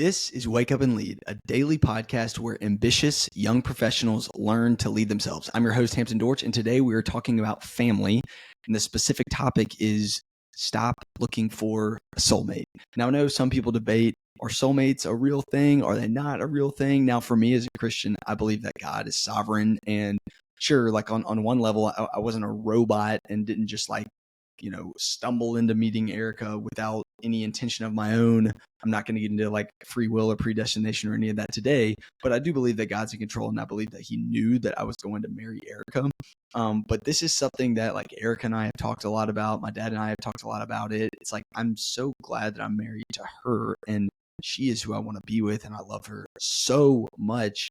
This is Wake Up and Lead, a daily podcast where ambitious young professionals learn to lead themselves. I'm your host, Hampton Dortch, and today we are talking about family. And the specific topic is stop looking for a soulmate. Now, I know some people debate, are soulmates a real thing? Are they not a real thing? Now, for me as a Christian, I believe that God is sovereign. And sure, like on one level, I wasn't a robot and didn't just stumble into meeting Erica without any intention of my own. I'm not going to get into like free will or predestination or any of that today, but I do believe that God's in control, and I believe that He knew that I was going to marry Erica. But this is something that like Erica and I have talked a lot about. My dad and I have talked a lot about it. It's like I'm so glad that I'm married to her, and she is who I want to be with, and I love her so much.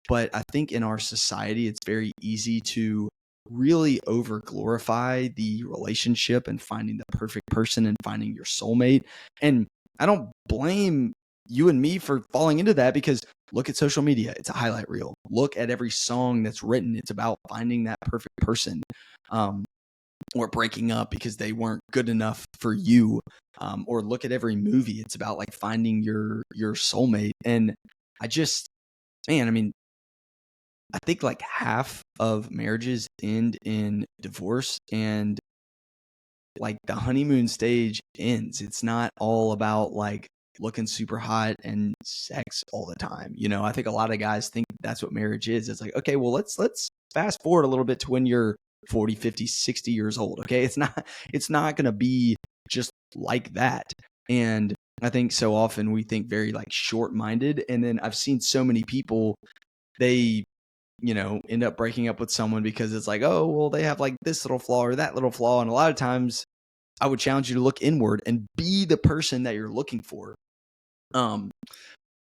But I think in our society, it's very easy to really over glorify the relationship and finding the perfect person and finding your soulmate. And I don't blame you and me for falling into that, because look at social media. It's a highlight reel. Look at every song that's written. It's about finding that perfect person, or breaking up because they weren't good enough for you. Or look at every movie. It's about like finding your soulmate. And I think like half of marriages end in divorce, and like the honeymoon stage ends. It's not all about like looking super hot and sex all the time. I think a lot of guys think that's what marriage is. It's like, okay, well, let's fast forward a little bit to when you're 40, 50, 60 years old. Okay. It's not going to be just like that. And I think so often we think very like short-minded. And then I've seen so many people, they end up breaking up with someone because it's like, oh, well, they have like this little flaw or that little flaw. And a lot of times I would challenge you to look inward and be the person that you're looking for.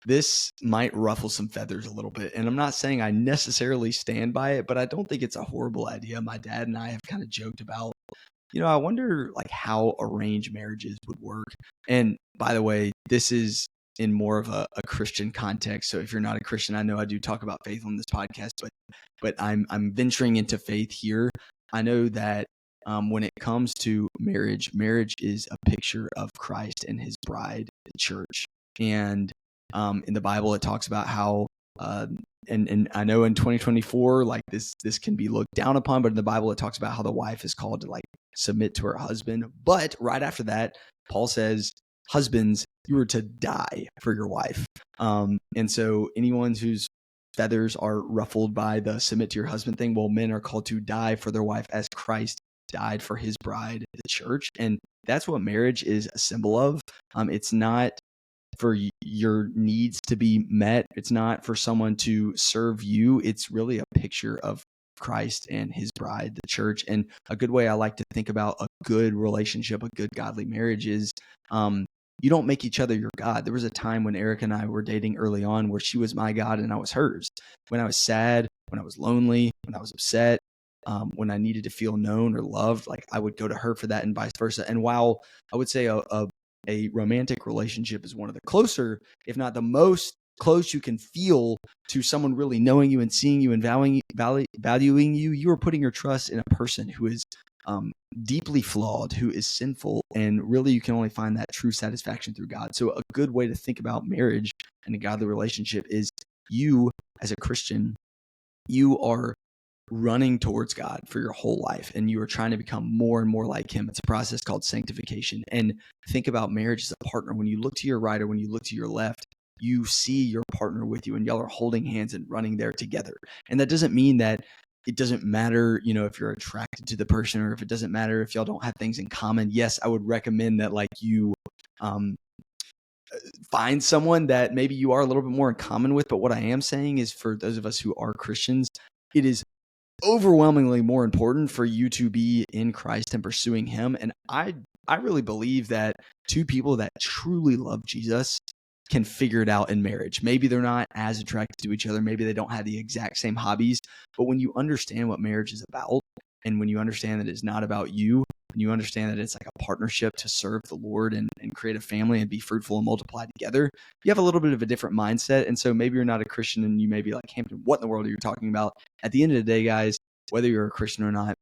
This might ruffle some feathers a little bit, and I'm not saying I necessarily stand by it, but I don't think it's a horrible idea. My dad and I have kind of joked about, I wonder like how arranged marriages would work. And by the way, this is in more of a Christian context. So if you're not a Christian, I know I do talk about faith on this podcast, but I'm venturing into faith here. I know that when it comes to marriage is a picture of Christ and His bride, the church. And in the Bible, it talks about how, and I know in 2024, like this can be looked down upon, but in the Bible, it talks about how the wife is called to like submit to her husband. But right after that, Paul says, husbands, you are to die for your wife. And so anyone whose feathers are ruffled by the submit to your husband thing, well, men are called to die for their wife as Christ died for His bride, the church. And that's what marriage is a symbol of. It's not for your needs to be met. It's not for someone to serve you. It's really a picture of Christ and His bride, the church. And a good way I like to think about a good relationship, a good godly marriage is, you don't make each other your God. There was a time when Erica and I were dating early on where she was my God and I was hers. When I was sad, when I was lonely, when I was upset, when I needed to feel known or loved, like I would go to her for that, and vice versa. And while I would say a romantic relationship is one of the closer, if not the most close you can feel to someone really knowing you and seeing you and valuing you, you are putting your trust in a person who is deeply flawed, who is sinful, and really you can only find that true satisfaction through God. So a good way to think about marriage and a godly relationship is, you as a Christian, you are running towards God for your whole life, and you are trying to become more and more like Him. It's a process called sanctification. And think about marriage as a partner. When you look to your right or when you look to your left, you see your partner with you, and y'all are holding hands and running there together. And that doesn't mean that it doesn't matter, if you're attracted to the person, or if it doesn't matter if y'all don't have things in common. Yes, I would recommend that like you find someone that maybe you are a little bit more in common with. But what I am saying is, for those of us who are Christians, it is overwhelmingly more important for you to be in Christ and pursuing Him. And I really believe that two people that truly love Jesus can figure it out in marriage. Maybe they're not as attracted to each other. Maybe they don't have the exact same hobbies. But when you understand what marriage is about, and when you understand that it's not about you, and you understand that it's like a partnership to serve the Lord and create a family and be fruitful and multiply together, you have a little bit of a different mindset. And so maybe you're not a Christian and you may be like, Hampton, what in the world are you talking about? At the end of the day, guys, whether you're a Christian or not,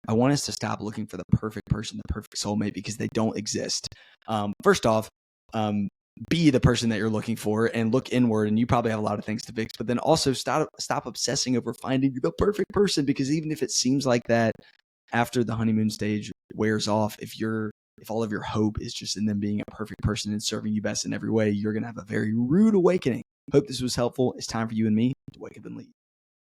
I want us to stop looking for the perfect person, the perfect soulmate, because they don't exist. First off, be the person that you're looking for and look inward, and you probably have a lot of things to fix, but then also stop obsessing over finding the perfect person, because even if it seems like that after the honeymoon stage wears off, if all of your hope is just in them being a perfect person and serving you best in every way, you're going to have a very rude awakening. Hope this was helpful. It's time for you and me to wake up and lead.